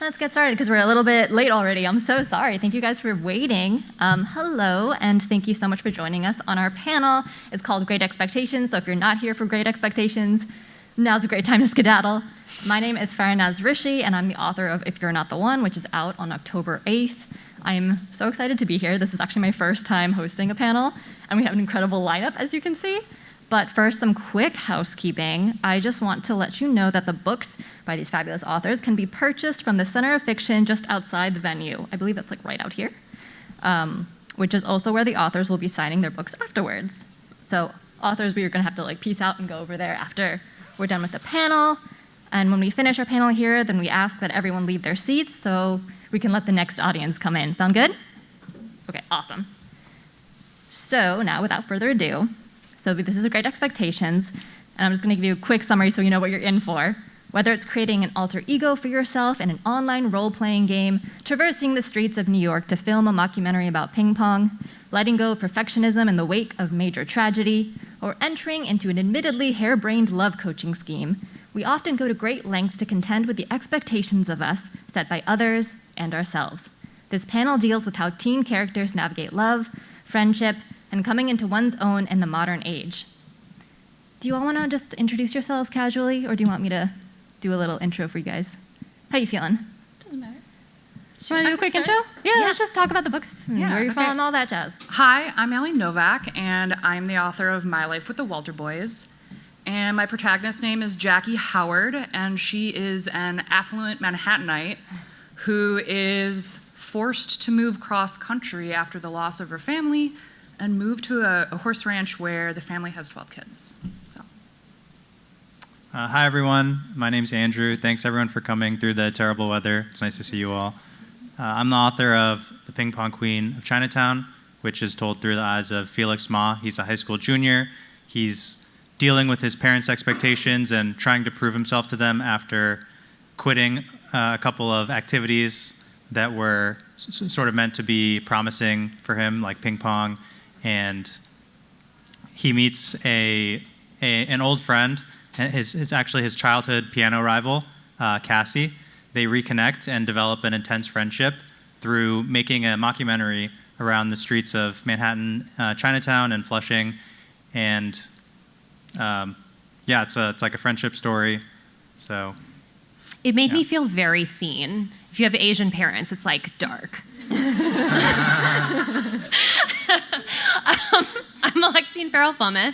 let's get started because we're a little bit late already. I'm so sorry. Thank you guys for waiting. Hello, and thank you so much for joining us on our panel. It's called Great Expectations, so if you're not here for Great Expectations, now's a great time to skedaddle. My name is Farah Naz Rishi, and I'm the author of If You're Not the One, which is out on October 8th. I'm so excited to be here. This is actually my first time hosting a panel, and we have an incredible lineup, as you can see. But first, some quick housekeeping. I just want to let you know that the books by these fabulous authors can be purchased from the Center of Fiction just outside the venue. I believe that's like right out here, which is also where the authors will be signing their books afterwards. So authors, we are going to have to like peace out and go over there after we're done with the panel. And when we finish our panel here, then we ask that everyone leave their seats so we can let the next audience come in. Sound good? Okay, awesome. So now, without further ado, so this is a Great Expectations, and I'm just going to give you a quick summary so you know what you're in for. Whether it's creating an alter ego for yourself in an online role-playing game, traversing the streets of New York to film a mockumentary about ping pong, letting go of perfectionism in the wake of major tragedy, or entering into an admittedly hare-brained love coaching scheme, we often go to great lengths to contend with the expectations of us set by others and ourselves. This panel deals with how teen characters navigate love, friendship, and coming into one's own in the modern age. Do you all want to just introduce yourselves casually, or do you want me to do a little intro for you guys? How you feeling? Doesn't matter. Just want to do a quick intro? Yeah, let's just talk about the books and where you're from and all that jazz. Hi, I'm Novak, and I'm the author of My Life with the Walter Boys. And my protagonist's name is Jackie Howard, and she is an affluent Manhattanite who is forced to move cross-country after the loss of her family and move to a horse ranch where the family has 12 kids. So. Hi, everyone. My name's Andrew. Thanks, everyone, for coming through the terrible weather. It's nice to see you all. I'm the author of The Ping-Pong Queen of Chinatown, which is told through the eyes of Felix Ma. He's a high school junior. He's dealing with his parents' expectations and trying to prove himself to them after quitting a couple of activities that were sort of meant to be promising for him, like ping pong. And he meets an old friend. It's actually his childhood piano rival, Cassie. They reconnect and develop an intense friendship through making a mockumentary around the streets of Manhattan, Chinatown, and Flushing. And it's like a friendship story. So it made me feel very seen. If you have Asian parents, it's like dark. I'm Alexene Farol Follmuth.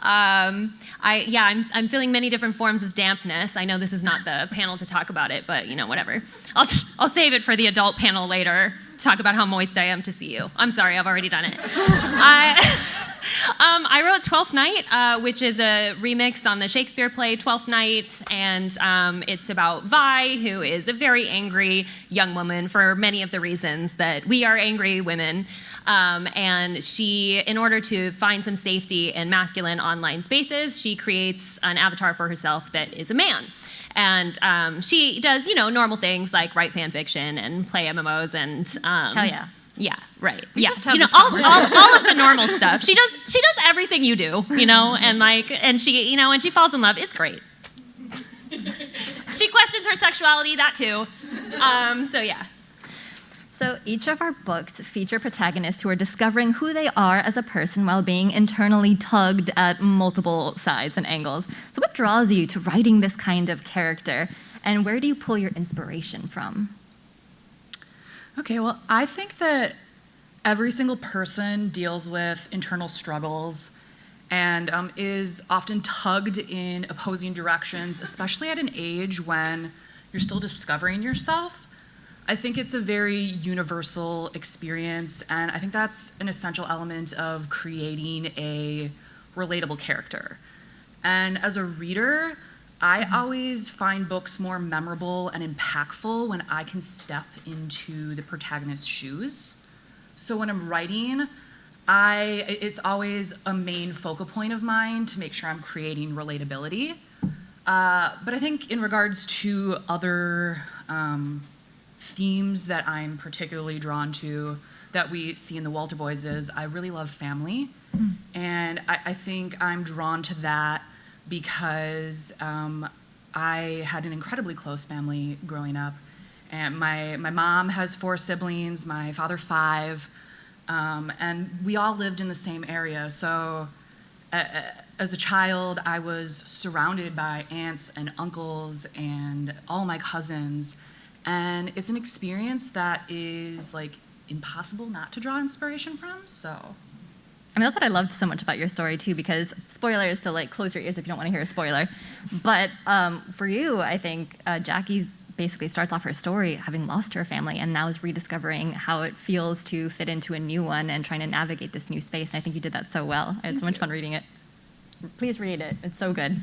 I'm feeling many different forms of dampness. I know this is not the panel to talk about it, but whatever. I'll save it for the adult panel later to talk about how moist I am to see you. I'm sorry, I've already done it. I wrote Twelfth Knight, which is a remix on the Shakespeare play Twelfth Knight, and it's about Vi, who is a very angry young woman for many of the reasons that we are angry women. And she, in order to find some safety in masculine online spaces, she creates an avatar for herself that is a man. And she does, normal things like write fan fiction and play MMOs and hell yeah. Yeah, right. Yeah, all of the normal stuff. She does everything you do, and she falls in love. It's great. She questions her sexuality, that too. So yeah. So each of our books feature protagonists who are discovering who they are as a person while being internally tugged at multiple sides and angles. So what draws you to writing this kind of character, and where do you pull your inspiration from? Okay, well, I think that every single person deals with internal struggles and is often tugged in opposing directions, especially at an age when you're still discovering yourself. I think it's a very universal experience, and I think that's an essential element of creating a relatable character. And as a reader, I always find books more memorable and impactful when I can step into the protagonist's shoes. So when I'm writing, it's always a main focal point of mine to make sure I'm creating relatability. But I think in regards to other themes that I'm particularly drawn to that we see in the Walter Boys is I really love family. And I think I'm drawn to that because I had an incredibly close family growing up, And my mom has 4 siblings, my father 5, and we all lived in the same area. So as a child, I was surrounded by aunts and uncles and all my cousins. And it's an experience that is like impossible not to draw inspiration from, so. I mean, that's what I loved so much about your story too, because spoilers, so like close your ears if you don't want to hear a spoiler. But for you, I think Jackie's basically starts off her story having lost her family and now is rediscovering how it feels to fit into a new one and trying to navigate this new space. And I think you did that so well. I had so much fun reading it. Please read it. It's so good.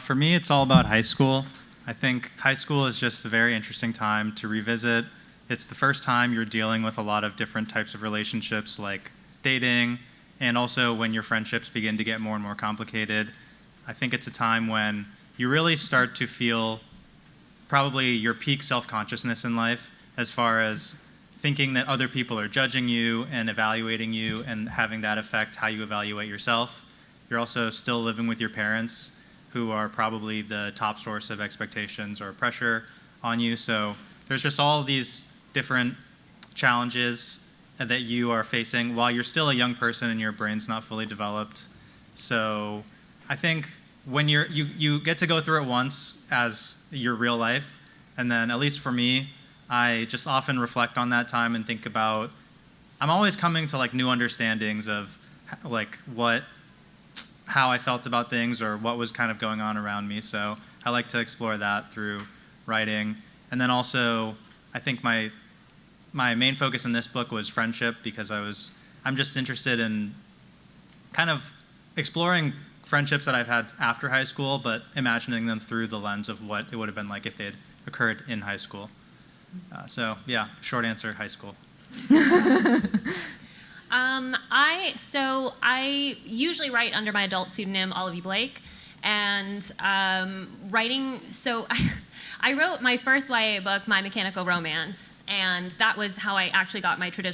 For me, it's all about high school. I think high school is just a very interesting time to revisit. It's the first time you're dealing with a lot of different types of relationships, like dating, and also when your friendships begin to get more and more complicated. I think it's a time when you really start to feel probably your peak self-consciousness in life, as far as thinking that other people are judging you and evaluating you and having that affect how you evaluate yourself. You're also still living with your parents, who are probably the top source of expectations or pressure on you. So there's just all of these different challenges that you are facing while you're still a young person and your brain's not fully developed. So I think when you get to go through it once as your real life, and then at least for me, I just often reflect on that time and think about, I'm always coming to like new understandings of like how I felt about things or what was kind of going on around me. So I like to explore that through writing. And then also, I think my main focus in this book was friendship, because I'm just interested in kind of exploring friendships that I've had after high school, but imagining them through the lens of what it would have been like if they had occurred in high school. So yeah, short answer, high school. I usually write under my adult pseudonym, Olivia Blake, and writing. So I wrote my first YA book, My Mechanical Romance, and that was how I actually got my first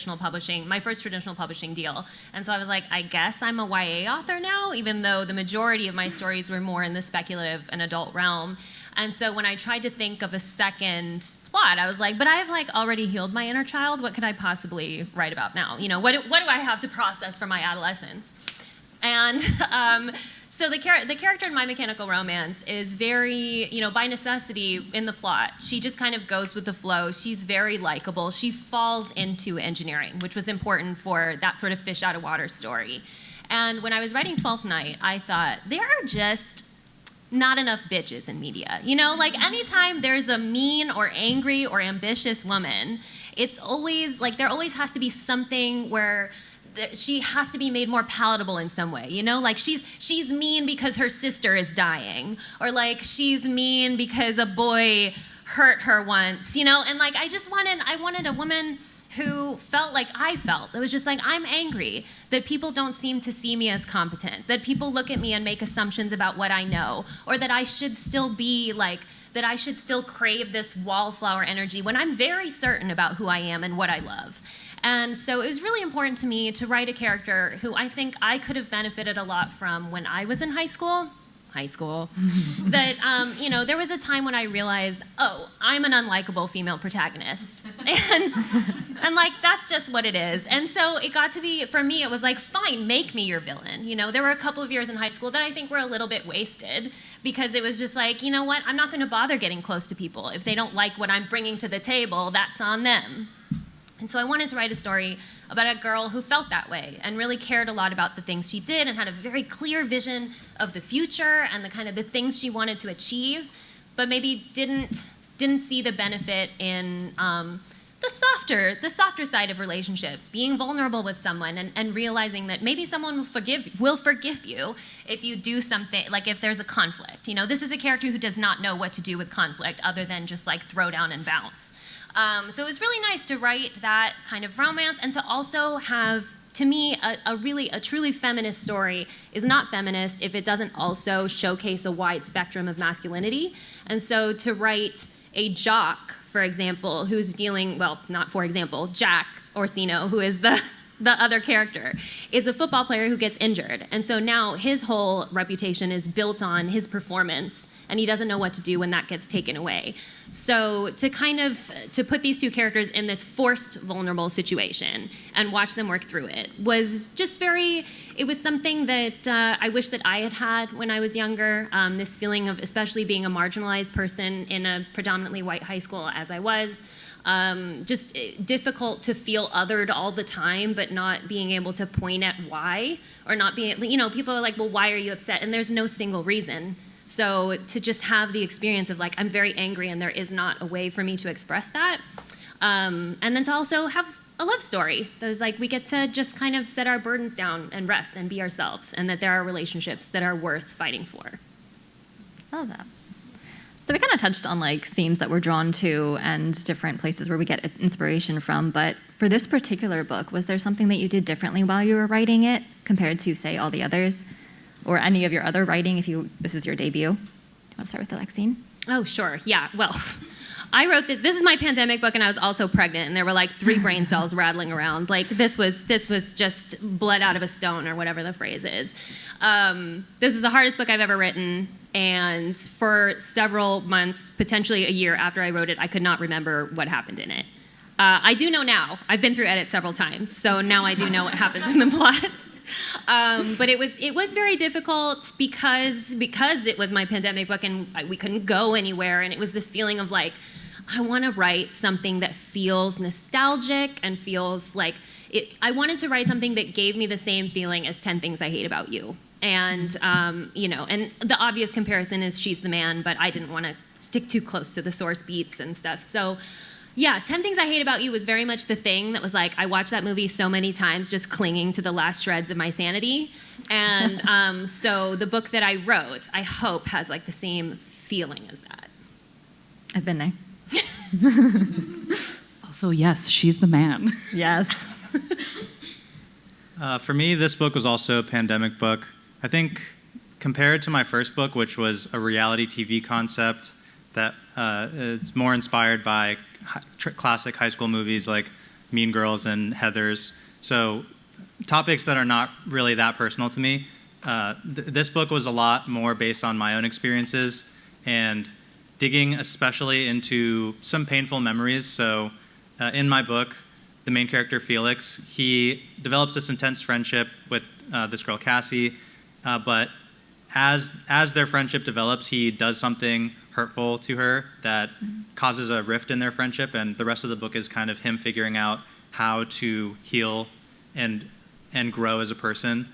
traditional publishing deal. And so I was like, I guess I'm a YA author now, even though the majority of my stories were more in the speculative and adult realm. And so when I tried to think of a second plot, I was like, but I've like already healed my inner child. What could I possibly write about now? You know, what do I have to process from my adolescence? And so the character in My Mechanical Romance is very, by necessity in the plot. She just kind of goes with the flow. She's very likable. She falls into engineering, which was important for that sort of fish out of water story. And when I was writing Twelfth Knight, I thought, there are just not enough bitches in media. Like anytime there's a mean or angry or ambitious woman, it's always like there always has to be something where she has to be made more palatable in some way, like she's mean because her sister is dying, or like she's mean because a boy hurt her once, and like I wanted a woman who felt like I felt. It was just like, I'm angry that people don't seem to see me as competent, that people look at me and make assumptions about what I know, or that I should still be like, that I should still crave this wallflower energy when I'm very certain about who I am and what I love. And so it was really important to me to write a character who I think I could have benefited a lot from when I was in high school, that, there was a time when I realized, oh, I'm an unlikable female protagonist. And like, that's just what it is. And so it got to be, for me, it was like, fine, make me your villain. There were a couple of years in high school that I think were a little bit wasted, because it was just like, you know what, I'm not going to bother getting close to people. If they don't like what I'm bringing to the table, that's on them. And so I wanted to write a story about a girl who felt that way and really cared a lot about the things she did and had a very clear vision of the future and the kind of the things she wanted to achieve, but maybe didn't see the benefit in the softer side of relationships, being vulnerable with someone and realizing that maybe someone will forgive you if you do something, like if there's a conflict. This is a character who does not know what to do with conflict other than just like throw down and bounce. So it was really nice to write that kind of romance and to also have, to me, a truly feminist story is not feminist if it doesn't also showcase a wide spectrum of masculinity. And so to write a jock, for example, who's dealing, well, not for example, Jack Orsino, who is the other character, is a football player who gets injured. And so now his whole reputation is built on his performance and he doesn't know what to do when that gets taken away. So to put these two characters in this forced vulnerable situation and watch them work through it was just it was something that I wish that I had when I was younger. This feeling of especially being a marginalized person in a predominantly white high school as I was. Just difficult to feel othered all the time, but not being able to point at why, or not being, people are like, well, why are you upset? And there's no single reason. So to just have the experience of like, I'm very angry and there is not a way for me to express that. And then to also have a love story. There's like, we get to just kind of set our burdens down and rest and be ourselves, and that there are relationships that are worth fighting for. I love that. So we kind of touched on like themes that we're drawn to and different places where we get inspiration from, but for this particular book, was there something that you did differently while you were writing it compared to, say, all the others? Or any of your other writing, this is your debut? Do you want to start with Alexene? Oh, sure. Yeah, well, I wrote this. This is my pandemic book, and I was also pregnant, and there were like 3 brain cells rattling around. Like this was just blood out of a stone, or whatever the phrase is. This is the hardest book I've ever written, and for several months, potentially a year after I wrote it, I could not remember what happened in it. I do know now. I've been through edit several times, so now I do know what happens in the plot. But it was very difficult because it was my pandemic book and we couldn't go anywhere, and it was this feeling of like, I want to write something that feels nostalgic and feels like I wanted to write something that gave me the same feeling as 10 Things I Hate About You. And and the obvious comparison is She's the Man, but I didn't want to stick too close to the source beats and stuff. So yeah, 10 Things I Hate About You was very much the thing that was like, I watched that movie so many times just clinging to the last shreds of my sanity. And so the book that I wrote, I hope, has like the same feeling as that. I've been there. Also, yes, she's the man. Yes. For me, this book was also a pandemic book. I think compared to my first book, which was a reality TV concept that it's more inspired by classic high school movies like Mean Girls and Heathers. So topics that are not really that personal to me. This book was a lot more based on my own experiences and digging especially into some painful memories. So in my book, the main character, Felix, he develops this intense friendship with this girl, Cassie, but as their friendship develops, he does something hurtful to her that causes a rift in their friendship, and the rest of the book is kind of him figuring out how to heal and grow as a person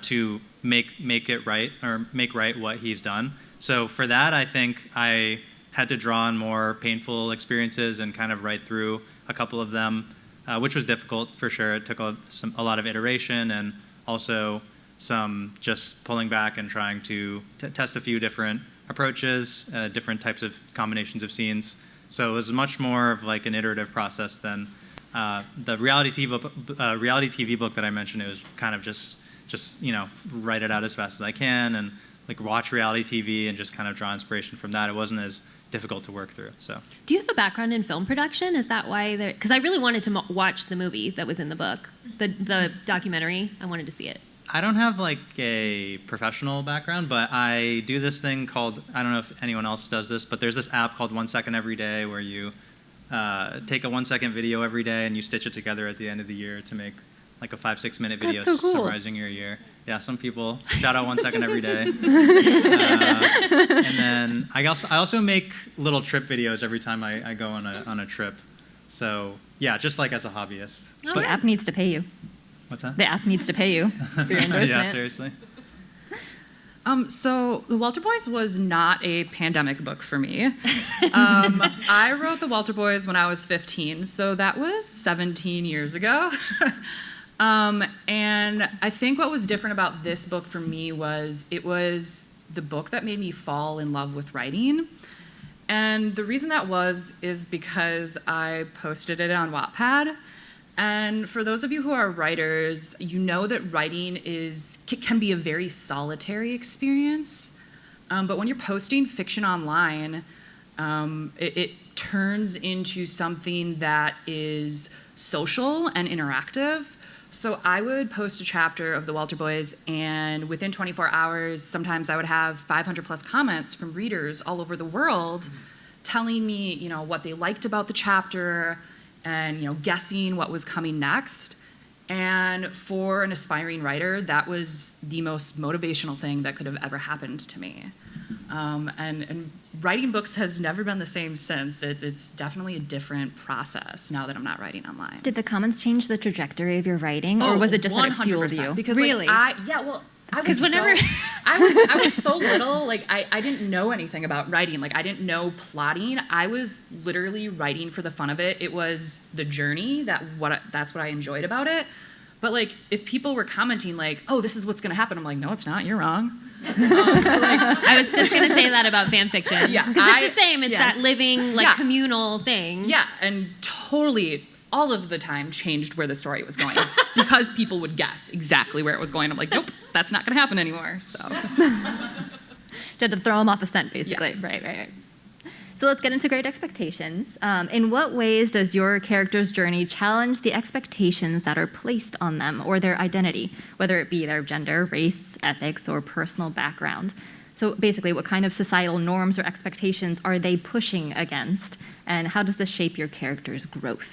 to make it right, or make right what he's done. So for that, I think I had to draw on more painful experiences and kind of write through a couple of them, which was difficult for sure. It took a lot of iteration and also some just pulling back and trying to test a few different approaches, different types of combinations of scenes. So it was much more of like an iterative process than the reality TV book that I mentioned. It was kind of just write it out as fast as I can and like watch reality TV and just kind of draw inspiration from that. It wasn't as difficult to work through. So, do you have a background in film production? Is that why? Because I really wanted to watch the movie that was in the book, the documentary. I wanted to see it. I don't have like a professional background, but I do this thing called, I don't know if anyone else does this, but there's this app called 1 Second Every Day where you take a 1-second video every day and you stitch it together at the end of the year to make like a 5-6 minute video so cool. summarizing your year. Yeah, some people shout out 1 Second Every Day. And then I also make little trip videos every time I go on a trip. So yeah, just like as a hobbyist. But the app needs to pay you. What's that? The app needs to pay you for your endorsement. Yeah, seriously. So The Walter Boys was not a pandemic book for me. I wrote The Walter Boys when I was 15, so that was 17 years ago. And I think what was different about this book for me was it was the book that made me fall in love with writing. And the reason that is because I posted it on Wattpad. And for those of you who are writers, you know that writing can be a very solitary experience. But when you're posting fiction online, it turns into something that is social and interactive. So I would post a chapter of the Walter Boys, and within 24 hours, sometimes I would have 500 plus comments from readers all over the world telling me, what they liked about the chapter and, guessing what was coming next. And for an aspiring writer, that was the most motivational thing that could have ever happened to me. And writing books has never been the same since. It's definitely a different process now that I'm not writing online. Did the comments change the trajectory of your writing, or was it just that it fueled you? Because really? Because whenever I was so little, I didn't know anything about writing. I didn't know plotting. I was literally writing for the fun of it. It was the journey that's what I enjoyed about it. But if people were commenting oh, this is what's going to happen, I'm like, no, it's not. You're wrong. I was just going to say that about fan fiction. Yeah, because it's the same. It's that living communal thing. Yeah, and totally all of the time changed where the story was going because people would guess exactly where it was going. I'm like, nope, that's not going to happen anymore. So you had to throw them off the scent, basically. Yes. Right. So let's get into Great Expectations. In what ways does your character's journey challenge the expectations that are placed on them or their identity, whether it be their gender, race, ethics, or personal background? So basically, what kind of societal norms or expectations are they pushing against, and how does this shape your character's growth?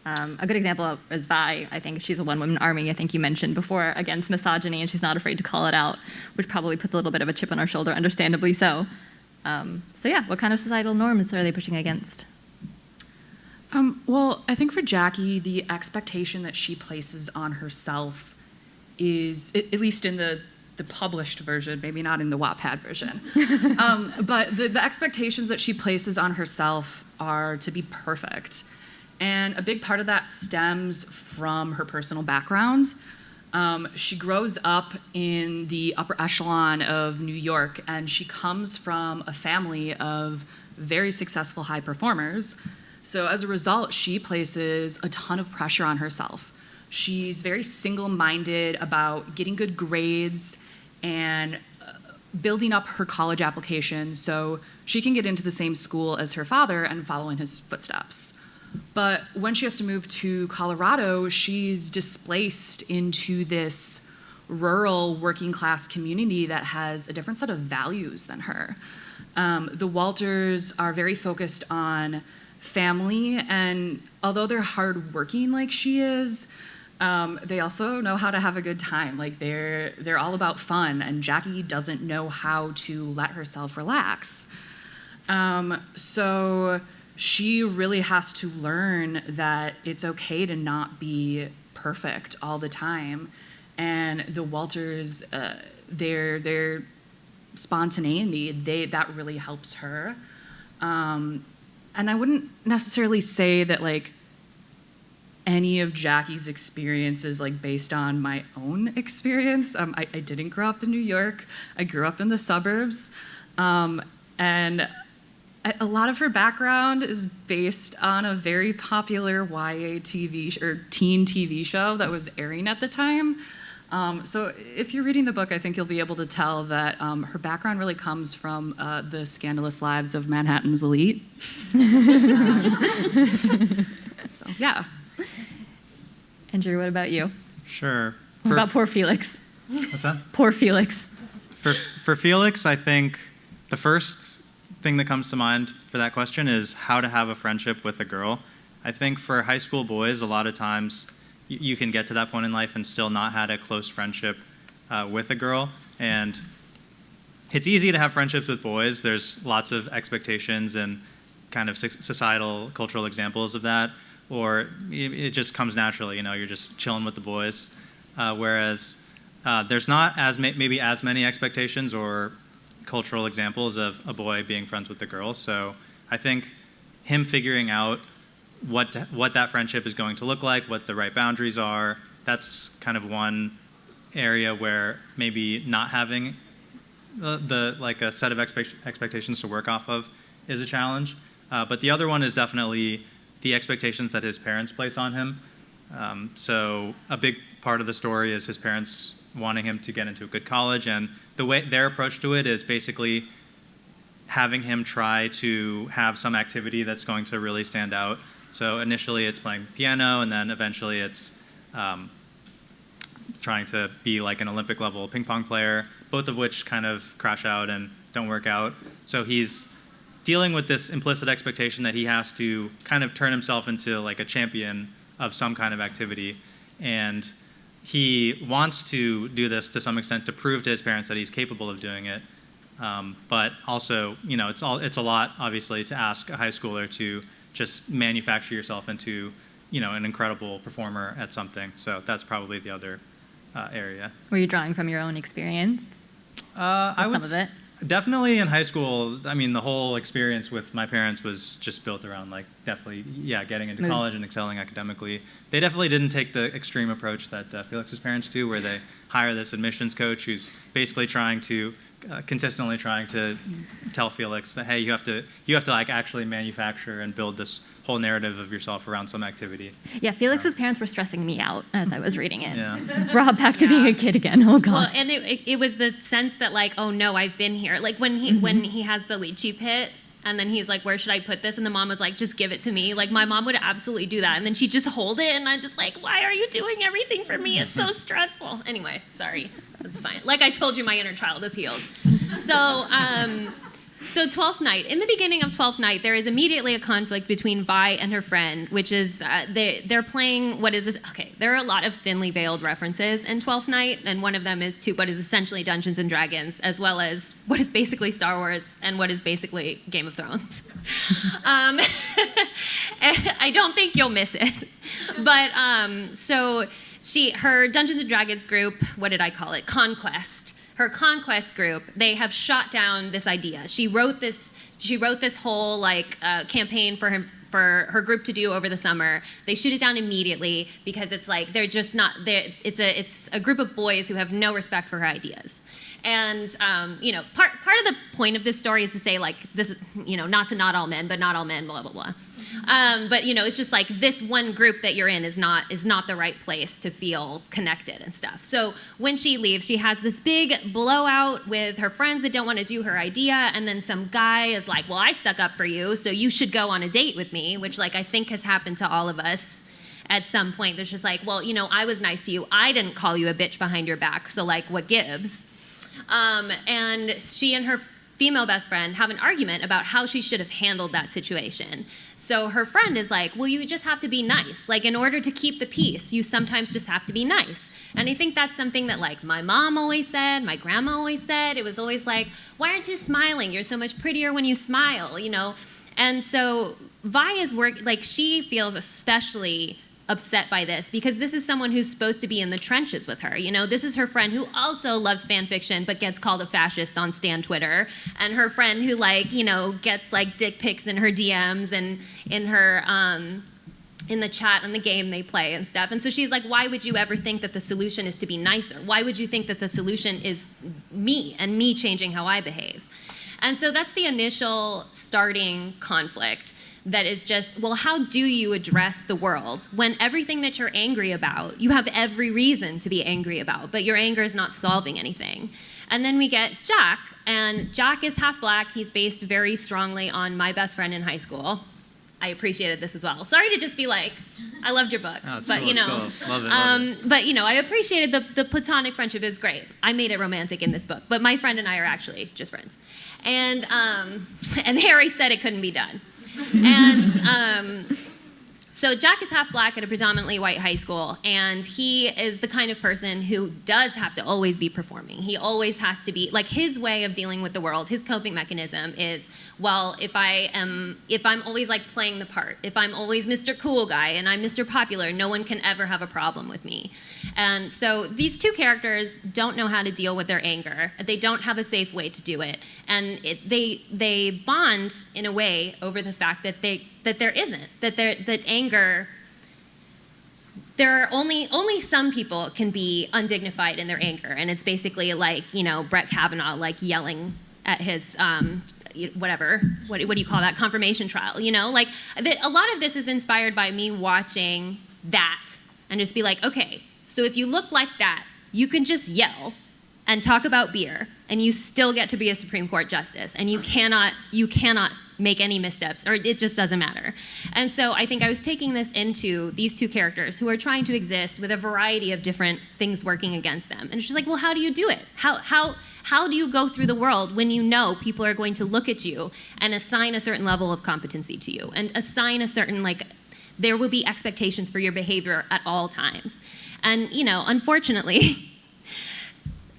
A good example is Vi. I think she's a one-woman army, I think you mentioned before, against misogyny, and she's not afraid to call it out, which probably puts a little bit of a chip on her shoulder, understandably so. What kind of societal norms are they pushing against? Well, I think for Jackie, the expectation that she places on herself is, at least in the published version, maybe not in the Wattpad version, but the expectations that she places on herself are to be perfect. And a big part of that stems from her personal background. She grows up in the upper echelon of New York, and she comes from a family of very successful high performers. So as a result, she places a ton of pressure on herself. She's very single-minded about getting good grades and building up her college application so she can get into the same school as her father and follow in his footsteps. But when she has to move to Colorado, she's displaced into this rural working class community that has a different set of values than her. The Walters are very focused on family, and although they're hardworking like she is, they also know how to have a good time. They're all about fun, and Jackie doesn't know how to let herself relax. So she really has to learn that it's okay to not be perfect all the time. And the Walters, their spontaneity, that really helps her. And I wouldn't necessarily say that any of Jackie's experience is based on my own experience. I didn't grow up in New York. I grew up in the suburbs. And a lot of her background is based on a very popular YA teen TV show that was airing at the time. So if you're reading the book, I think you'll be able to tell that her background really comes from the scandalous lives of Manhattan's elite. So, yeah. Andrew, what about you? Sure. What about poor Felix? What's that? Poor Felix. For Felix, I think the first thing that comes to mind for that question is how to have a friendship with a girl. I think for high school boys, a lot of times you can get to that point in life and still not had a close friendship with a girl. And it's easy to have friendships with boys. There's lots of expectations and kind of societal, cultural examples of that. Or it just comes naturally, you're just chilling with the boys. Whereas there's not maybe as many expectations or cultural examples of a boy being friends with a girl. So I think him figuring out what that friendship is going to look like, what the right boundaries are, that's kind of one area where maybe not having a set of expectations to work off of is a challenge. But the other one is definitely the expectations that his parents place on him. So a big part of the story is his parents wanting him to get into a good college, and the way their approach to it is basically having him try to have some activity that's going to really stand out. So initially it's playing piano, and then eventually it's trying to be like an Olympic level ping pong player, both of which kind of crash out and don't work out. So he's dealing with this implicit expectation that he has to kind of turn himself into like a champion of some kind of activity. And he wants to do this to some extent to prove to his parents that he's capable of doing it. But also, you know, it's a lot, obviously, to ask a high schooler to just manufacture yourself into, you know, an incredible performer at something. So that's probably the other area. Were you drawing from your own experience? I would some of it. Definitely in high school. I mean, the whole experience with my parents was just built around like definitely, yeah, getting into college and excelling academically. They definitely didn't take the extreme approach that Felix's parents do, where they hire this admissions coach who's basically consistently trying to tell Felix that, hey, you have to like actually manufacture and build this whole narrative of yourself around some activity. Yeah, Felix's parents were stressing me out as I was reading it. Yeah. Brought back to being a kid again. Oh god. Well, and it was the sense that like, oh no, I've been here. Like when he has the lychee pit, and then he's like, where should I put this? And the mom was like, just give it to me. Like my mom would absolutely do that. And then she'd just hold it, and I'm just like, why are you doing everything for me? It's so stressful. Anyway, sorry. That's fine. Like I told you, my inner child is healed. So Twelfth Knight. In the beginning of Twelfth Knight, there is immediately a conflict between Vi and her friend, which is they're playing what is this? Okay, there are a lot of thinly veiled references in Twelfth Knight, and one of them is to what is essentially Dungeons and Dragons, as well as what is basically Star Wars and what is basically Game of Thrones. I don't think you'll miss it, but so her Dungeons and Dragons group, what did I call it? Conquest. Her Conquest group, they have shot down this idea. She wrote this whole like campaign for her group to do over the summer. They shoot it down immediately because it's like they're just not there. It's a group of boys who have no respect for her ideas. And you know, part of the point of this story is to say like this, you know, not all men, but not all men, blah blah blah. But you know, it's just like this one group that you're in is not the right place to feel connected and stuff. So when she leaves, she has this big blowout with her friends that don't want to do her idea, and then some guy is like, well, I stuck up for you, so you should go on a date with me, which like I think has happened to all of us at some point. There's just like, well, you know, I was nice to you. I didn't call you a bitch behind your back, so like what gives? And she and her female best friend have an argument about how she should have handled that situation. So her friend is like, well, you just have to be nice. Like, in order to keep the peace, you sometimes just have to be nice. And I think that's something that, like, my mom always said, my grandma always said. It was always like, why aren't you smiling? You're so much prettier when you smile, you know? And so Vi she feels especially upset by this because this is someone who's supposed to be in the trenches with her. You know, this is her friend who also loves fan fiction but gets called a fascist on Stan Twitter, and her friend who like, you know, gets like dick pics in her DMs and in her in the chat and the game they play and stuff. And so she's like, why would you ever think that the solution is to be nicer? Why would you think that the solution is me and me changing how I behave? And so that's the initial starting conflict. That is just, well, how do you address the world when everything that you're angry about, you have every reason to be angry about, but your anger is not solving anything? And then we get Jack, and Jack is half black. He's based very strongly on my best friend in high school. I appreciated this as well. Sorry to just be like, I loved your book, but cool, you know, cool. Love it. But you know, I appreciated the platonic friendship is great. I made it romantic in this book, but my friend and I are actually just friends. And Harry said it couldn't be done. And so Jack is half black at a predominantly white high school, and he is the kind of person who does have to always be performing. He always has to be, like, his way of dealing with the world, his coping mechanism is, well, if I'm always like playing the part, if I'm always Mr. Cool Guy and I'm Mr. Popular, no one can ever have a problem with me. And so these two characters don't know how to deal with their anger. They don't have a safe way to do it. And they bond in a way over the fact that that anger, there are only some people can be undignified in their anger. And it's basically like, you know, Brett Kavanaugh like yelling at his whatever, what do you call that, confirmation trial, you know? Like, a lot of this is inspired by me watching that and just be like, okay, so if you look like that, you can just yell and talk about beer and you still get to be a Supreme Court justice, and you cannot make any missteps, or it just doesn't matter. And so I think I was taking this into these two characters who are trying to exist with a variety of different things working against them. And she's like, well, how do you do it? How do you go through the world when you know people are going to look at you and assign a certain level of competency to you and assign a certain, like, there will be expectations for your behavior at all times. And, you know, unfortunately,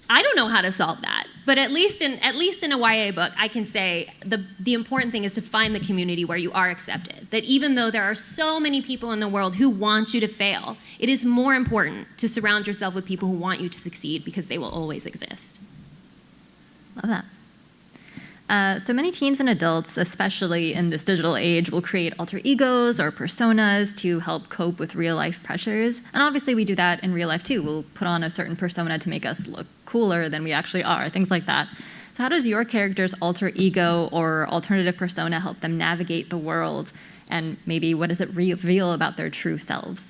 I don't know how to solve that. But at least in a YA book, I can say the important thing is to find the community where you are accepted. That even though there are so many people in the world who want you to fail, it is more important to surround yourself with people who want you to succeed, because they will always exist. Love that. So many teens and adults, especially in this digital age, will create alter egos or personas to help cope with real-life pressures. And obviously we do that in real life too. We'll put on a certain persona to make us look cooler than we actually are, things like that. So how does your character's alter ego or alternative persona help them navigate the world? And maybe what does it reveal about their true selves?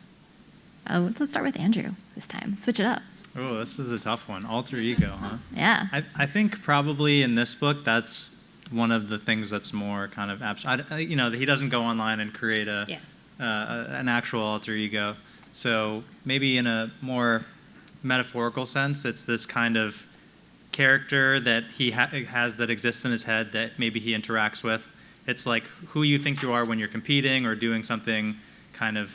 Let's start with Andrew this time. Switch it up. Oh, this is a tough one. Alter ego, huh? Yeah. I think probably in this book, that's one of the things that's more kind of abstract. You know, he doesn't go online and create an actual alter ego. So maybe in a more metaphorical sense, it's this kind of character that he has that exists in his head that maybe he interacts with. It's like who you think you are when you're competing or doing something kind of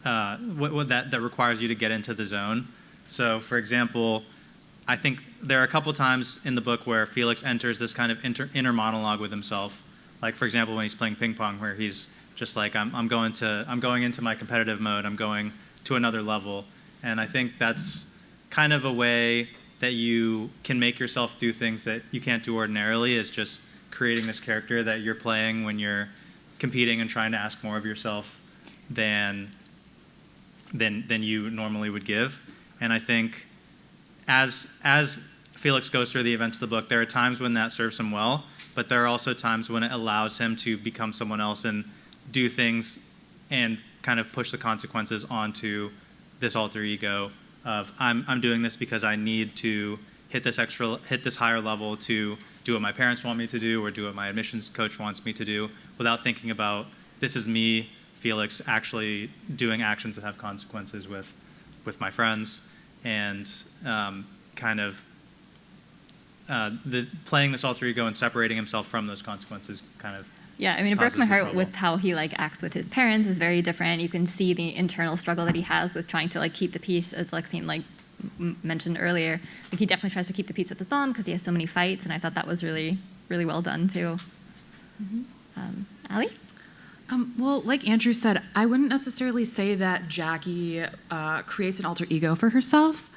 that requires you to get into the zone. So, for example, I think there are a couple times in the book where Felix enters this kind of inner monologue with himself. Like, for example, when he's playing ping pong, where he's just like, I'm going into my competitive mode. I'm going to another level. And I think that's kind of a way that you can make yourself do things that you can't do ordinarily, is just creating this character that you're playing when you're competing and trying to ask more of yourself than you normally would give. And I think as Felix goes through the events of the book, there are times when that serves him well, but there are also times when it allows him to become someone else and do things and kind of push the consequences onto this alter ego of I'm doing this because I need to hit this higher level to do what my parents want me to do or do what my admissions coach wants me to do, without thinking about this is me, Felix, actually doing actions that have consequences with my friends, and kind of playing this alter ego and separating himself from those consequences kind of. Yeah, I mean, it broke my heart with how he acts with his parents is very different. You can see the internal struggle that he has with trying to keep the peace, as Alexene mentioned earlier. He definitely tries to keep the peace with his mom because he has so many fights, and I thought that was really, really well done too. Mm-hmm. Allie? Well, like Andrew said, I wouldn't necessarily say that Jackie creates an alter ego for herself,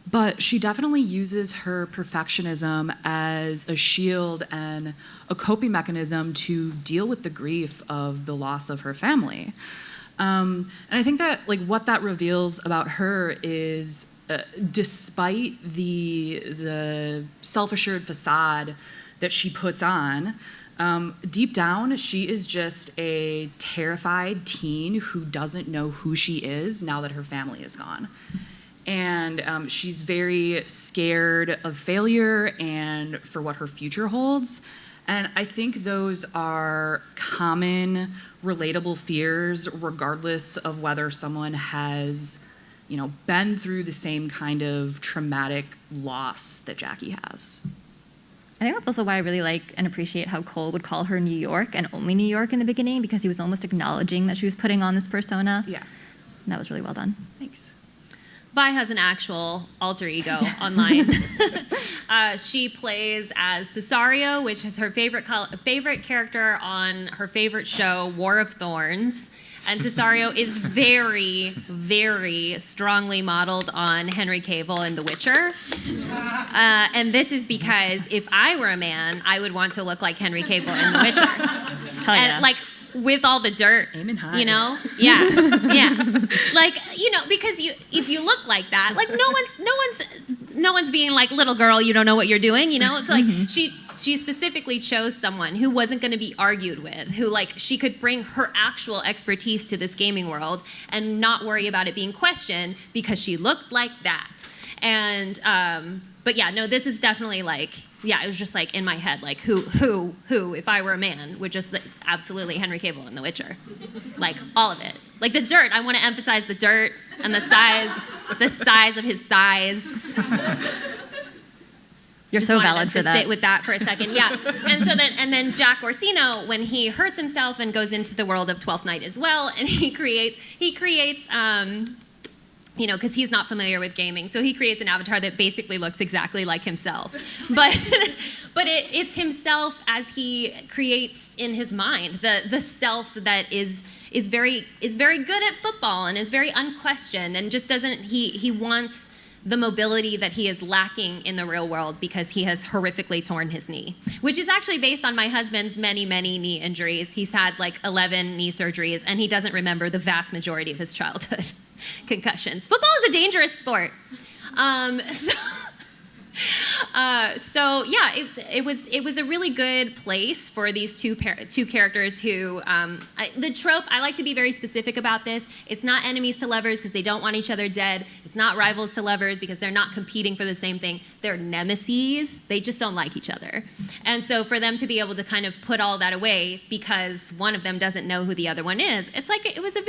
but she definitely uses her perfectionism as a shield and a coping mechanism to deal with the grief of the loss of her family. And I think that what that reveals about her is, despite the self-assured facade that she puts on, deep down, she is just a terrified teen who doesn't know who she is now that her family is gone. And she's very scared of failure and for what her future holds. And I think those are common, relatable fears, regardless of whether someone has, been through the same kind of traumatic loss that Jackie has. I think that's also why I really like and appreciate how Cole would call her New York and only New York in the beginning, because he was almost acknowledging that she was putting on this persona. Yeah. And that was really well done. Thanks. Vi has an actual alter ego online. She plays as Cesario, which is her favorite character on her favorite show, War of Thorns. And Cesario is very, very strongly modeled on Henry Cavill in The Witcher. And this is because if I were a man, I would want to look like Henry Cavill in The Witcher. Hell yeah. And with all the dirt, aiming high. Yeah, because if you look like that, no one's being like, little girl, you don't know what you're doing, It's like she specifically chose someone who wasn't going to be argued with, who she could bring her actual expertise to this gaming world and not worry about it being questioned because she looked like that. And But yeah, no, this is definitely like, yeah, it was just like in my head, like who, if I were a man, would just like, absolutely Henry Cavill in The Witcher. Like all of it. Like the dirt, I want to emphasize the dirt and the size of his thighs. You're Just so wanted valid us for to that. sit with that for a second, yeah. And then Jack Orsino, when he hurts himself and goes into the world of Twelfth Knight as well, and he creates, you know, because he's not familiar with gaming, so he creates an avatar that basically looks exactly like himself. But it's himself as he creates in his mind, the self that is very good at football and is very unquestioned and just doesn't, he wants the mobility that he is lacking in the real world because he has horrifically torn his knee, which is actually based on my husband's many, many knee injuries. He's had like 11 knee surgeries, and he doesn't remember the vast majority of his childhood concussions. Football is a dangerous sport. So yeah, it was a really good place for these two characters who the trope. I like to be very specific about this. It's not enemies to lovers because they don't want each other dead. It's not rivals to lovers because they're not competing for the same thing. They're nemeses. They just don't like each other. And so for them to be able to kind of put all that away because one of them doesn't know who the other one is, it's like it was a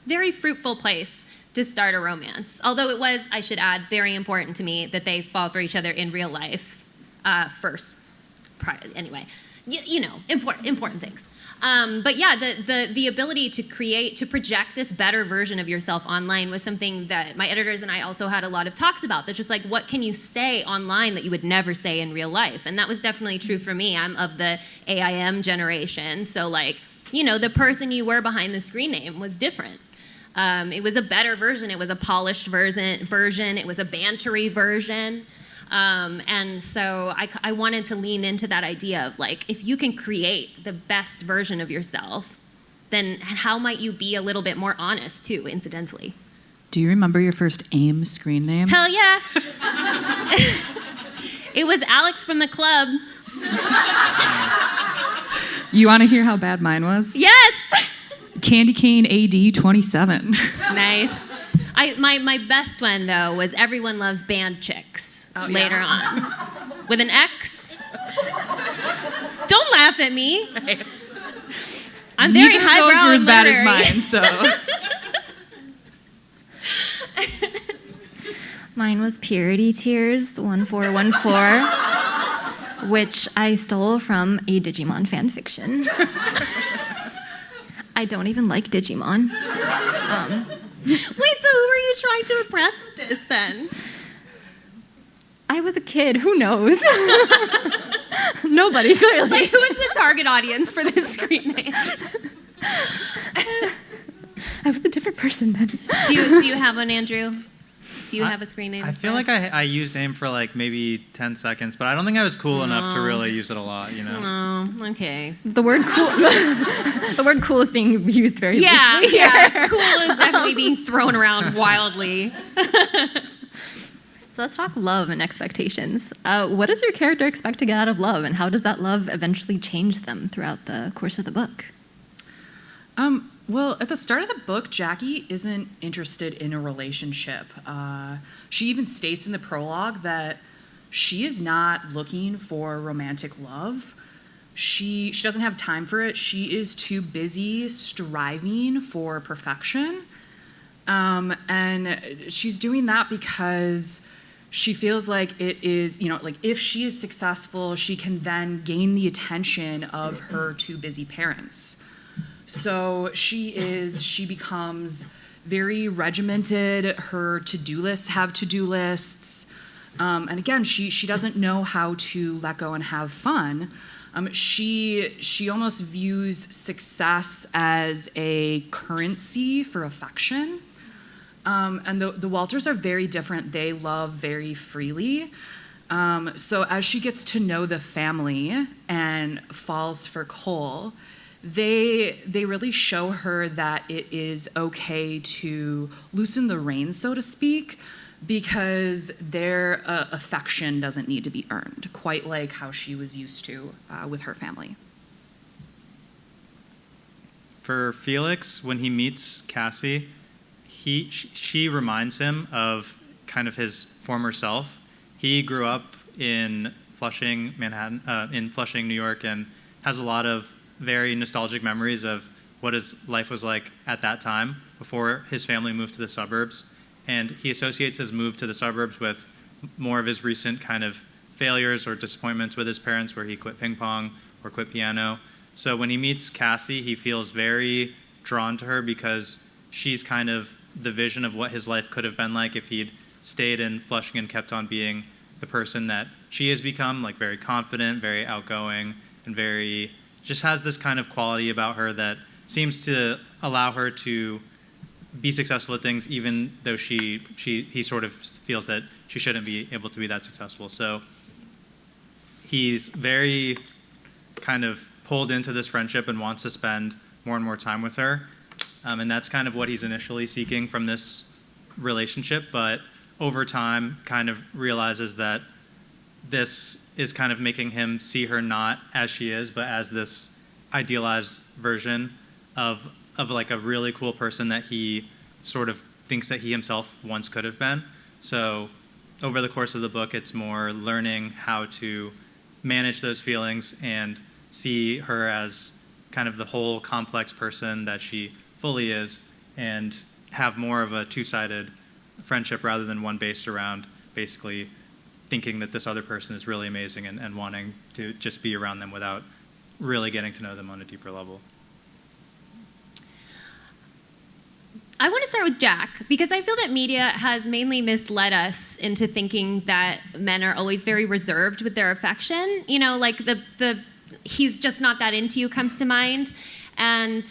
very fruitful place to start a romance. Although it was, I should add, very important to me that they fall for each other in real life first. Anyway, you know, important things. But yeah, the ability to project this better version of yourself online was something that my editors and I also had a lot of talks about. That's just like, what can you say online that you would never say in real life? And that was definitely true for me. I'm of the AIM generation, so like, you know, the person you were behind the screen name was different. It was a better version. It was a polished version. It was a bantery version. And so I wanted to lean into that idea of like, if you can create the best version of yourself, then how might you be a little bit more honest too, incidentally? Do you remember your first AIM screen name? Hell yeah. It was Alex from the club. You want to hear how bad mine was? Yes. Candy Cane AD 27. Nice. My best one though was Everyone Loves Band Chicks later on. With an X. Don't laugh at me. I'm very Neither highbrow of those were as and bad as literary. mine, so. Mine was Purity Tears 1414, which I stole from a Digimon fanfiction. I don't even like Digimon. Wait, so who were you trying to impress with this then? I was a kid. Who knows? Nobody, clearly. Like, who is the target audience for this screen name? I was a different person then. Do you have one, Andrew? Do you have a screen name? I feel like I used AIM for like maybe 10 seconds, but I don't think I was cool enough to really use it a lot, you know? Oh, okay. The word cool. The word cool is being used very Yeah, loosely here. cool is definitely being thrown around wildly. So let's talk love and expectations. What does your character expect to get out of love, and how does that love eventually change them throughout the course of the book? Well, at the start of the book, Jackie isn't interested in a relationship. She even states in the prologue that she is not looking for romantic love. She doesn't have time for it. She is too busy striving for perfection. And she's doing that because she feels like it is, you know, like if she is successful, she can then gain the attention of her too busy parents. So she becomes very regimented. Her to-do lists have to-do lists. And again, she doesn't know how to let go and have fun. She almost views success as a currency for affection. And the Walters are very different. They love very freely. So as she gets to know the family and falls for Cole, they really show her that it is okay to loosen the reins, so to speak, because their affection doesn't need to be earned, quite like how she was used to with her family. For Felix, when he meets Cassie, she reminds him of kind of his former self, he grew up in Flushing, in Flushing, New York, and has a lot of very nostalgic memories of what his life was like at that time before his family moved to the suburbs. And he associates his move to the suburbs with more of his recent kind of failures or disappointments with his parents, where he quit ping pong or quit piano. So when he meets Cassie, he feels very drawn to her because she's kind of the vision of what his life could have been like if he'd stayed in Flushing and kept on being the person that she has become, like very confident, very outgoing, and very, just has this kind of quality about her that seems to allow her to be successful at things, even though he sort of feels that she shouldn't be able to be that successful. So he's very kind of pulled into this friendship and wants to spend more and more time with her. And that's kind of what he's initially seeking from this relationship, but over time kind of realizes that this is kind of making him see her not as she is, but as this idealized version of like a really cool person that he sort of thinks that he himself once could have been. So over the course of the book, it's more learning how to manage those feelings and see her as kind of the whole complex person that she fully is, and have more of a two-sided friendship rather than one based around basically thinking that this other person is really amazing and wanting to just be around them without really getting to know them on a deeper level. I want to start with Jack, because I feel that media has mainly misled us into thinking that men are always very reserved with their affection. You know, like the he's just not that into you comes to mind. And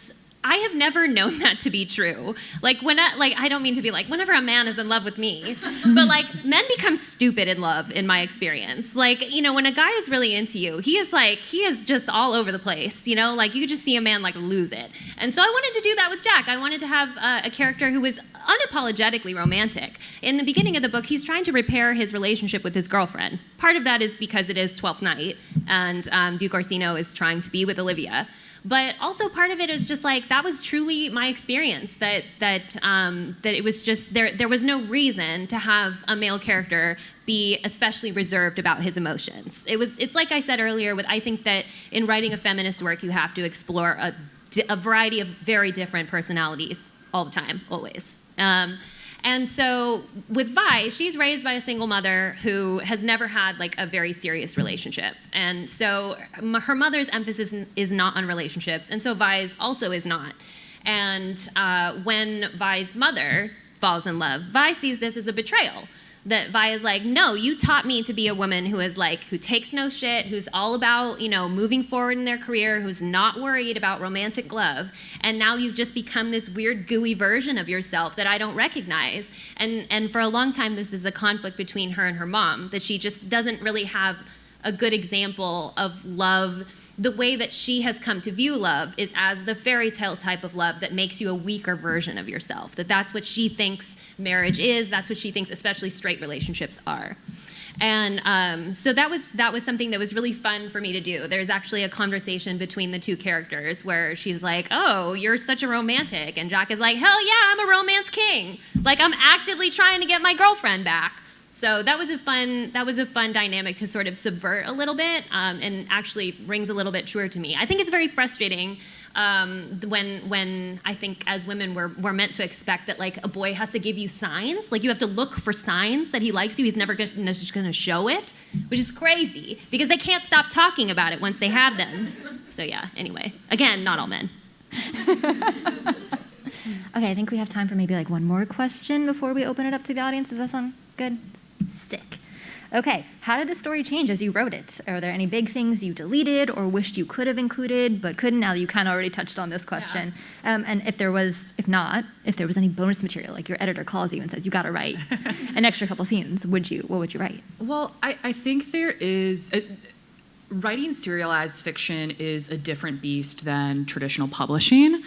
I have never known that to be true. Like I don't mean to be like, whenever a man is in love with me, but like men become stupid in love in my experience. Like, you know, when a guy is really into you, he is just all over the place, you know, like you could just see a man like lose it. And so I wanted to do that with Jack. I wanted to have a character who was unapologetically romantic. In the beginning of the book, he's trying to repair his relationship with his girlfriend. Part of that is because it is Twelfth Knight, and Duke Orsino is trying to be with Olivia. But also part of it is just like, that was truly my experience, that it was just, there was no reason to have a male character be especially reserved about his emotions. It's like I said earlier, I think that in writing a feminist work, you have to explore a variety of very different personalities all the time, always. And so with Vi, she's raised by a single mother who has never had like a very serious relationship. And so her mother's emphasis is not on relationships, and so Vi's also is not. And when Vi's mother falls in love, Vi sees this as a betrayal. That Vi is like, no, you taught me to be a woman who takes no shit, who's all about, you know, moving forward in their career, who's not worried about romantic love, and now you've just become this weird, gooey version of yourself that I don't recognize. And for a long time, this is a conflict between her and her mom, that she just doesn't really have a good example of love. The way that she has come to view love is as the fairy tale type of love that makes you a weaker version of yourself, that's what she thinks marriage is, that's what she thinks especially straight relationships are. And so that was something that was really fun for me to do. There's actually a conversation between the two characters where she's like, oh, you're such a romantic, and Jack is like, hell yeah, I'm a romance king. Like, I'm actively trying to get my girlfriend back. So that was a fun dynamic to sort of subvert a little bit, and actually rings a little bit truer to me. I think it's very frustrating when I think as women we're meant to expect that like a boy has to give you signs, like you have to look for signs that he likes you. He's never just going to show it, which is crazy because they can't stop talking about it once they have them. So yeah. Anyway, again, not all men. Okay, I think we have time for maybe like one more question before we open it up to the audience. Does that sound good? Sick. Okay, how did the story change as you wrote it? Are there any big things you deleted or wished you could have included but couldn't? Now that you kind of already touched on this question. Yeah. And if there was any bonus material, like your editor calls you and says, you got to write an extra couple scenes, what would you write? Well, I think there is... writing serialized fiction is a different beast than traditional publishing.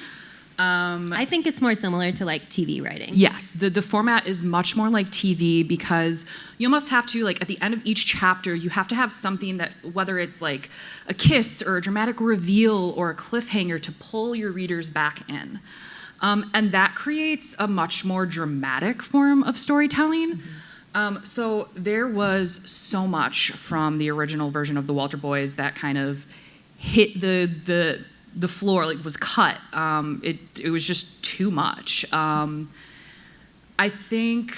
I think it's more similar to like TV writing. Yes, the format is much more like TV because you almost have to, like at the end of each chapter, you have to have something that, whether it's like a kiss or a dramatic reveal or a cliffhanger, to pull your readers back in. And that creates a much more dramatic form of storytelling. So there was so much from the original version of the Walter Boys that kind of hit the floor, like was cut. It was just too much. I think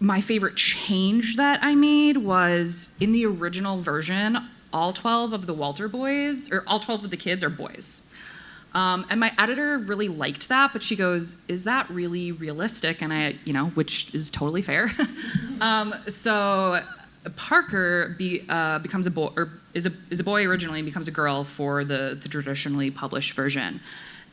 my favorite change that I made was in the original version, all 12 of the Walter Boys, or all 12 of the kids are boys. And my editor really liked that, but she goes, "Is that really realistic?" And I, which is totally fair. So Parker becomes a boy, or is a boy originally, and becomes a girl for the traditionally published version.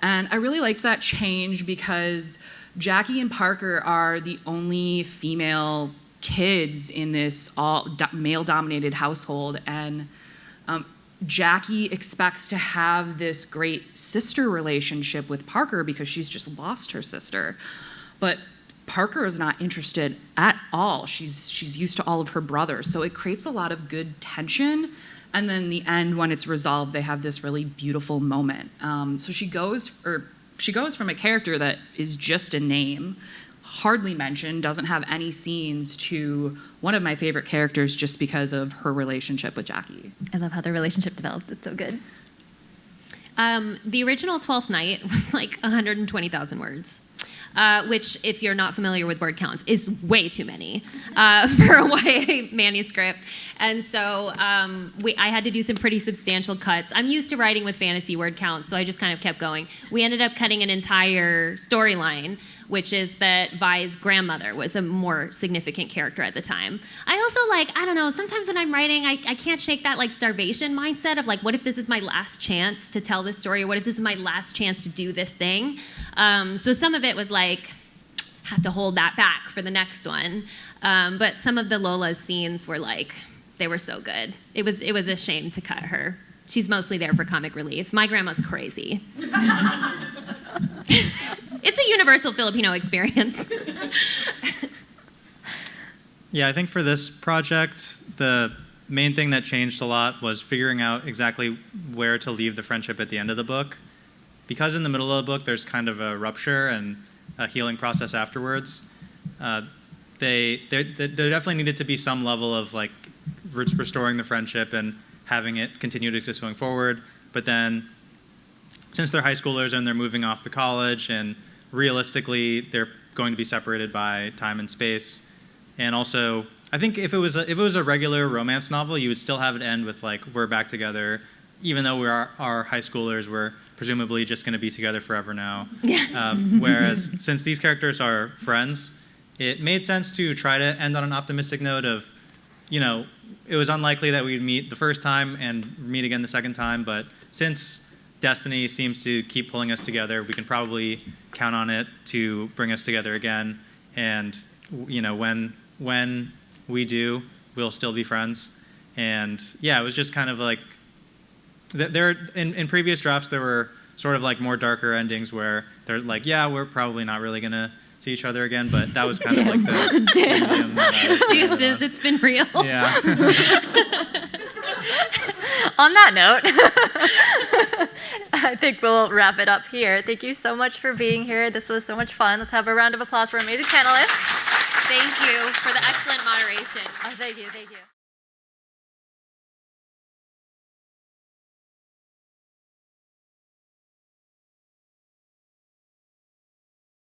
And I really liked that change because Jackie and Parker are the only female kids in this all male-dominated household, and Jackie expects to have this great sister relationship with Parker because she's just lost her sister. But Parker is not interested at all. She's used to all of her brothers. So it creates a lot of good tension. And then in the end, when it's resolved, they have this really beautiful moment. So she goes from a character that is just a name, hardly mentioned, doesn't have any scenes, to one of my favorite characters just because of her relationship with Jackie. I love how the relationship develops. It's so good. The original Twelfth Knight was like 120,000 words, which, if you're not familiar with word counts, is way too many for a YA manuscript. And so I had to do some pretty substantial cuts. I'm used to writing with fantasy word counts, so I just kind of kept going. We ended up cutting an entire storyline, which is that Vi's grandmother was a more significant character at the time. I also I don't know, sometimes when I'm writing, I can't shake that starvation mindset of what if this is my last chance to tell this story? Or what if this is my last chance to do this thing? So some of it was have to hold that back for the next one. But some of the Lola's scenes were they were so good. It was a shame to cut her. She's mostly there for comic relief. My grandma's crazy. It's a universal Filipino experience. Yeah, I think for this project, the main thing that changed a lot was figuring out exactly where to leave the friendship at the end of the book. Because in the middle of the book, there's kind of a rupture and a healing process afterwards. There definitely needed to be some level of restoring the friendship and having it continue to exist going forward. But then, since they're high schoolers and they're moving off to college, and realistically they're going to be separated by time and space, and also I think if it was a regular romance novel, you would still have it end with we're back together, even though we are high schoolers, we're presumably just going to be together forever now. Whereas since these characters are friends, it made sense to try to end on an optimistic note of, it was unlikely that we'd meet the first time and meet again the second time, but since destiny seems to keep pulling us together, we can probably count on it to bring us together again. And when we do, we'll still be friends. And yeah, it was just kind of in previous drafts there were sort of more darker endings where they're yeah, we're probably not really gonna see each other again, but that was kind of the medium Deuces, it's been real. Yeah. On that note, I think we'll wrap it up here. Thank you so much for being here. This was so much fun. Let's have a round of applause for our amazing panelists. Thank you for the excellent moderation. Oh, thank you.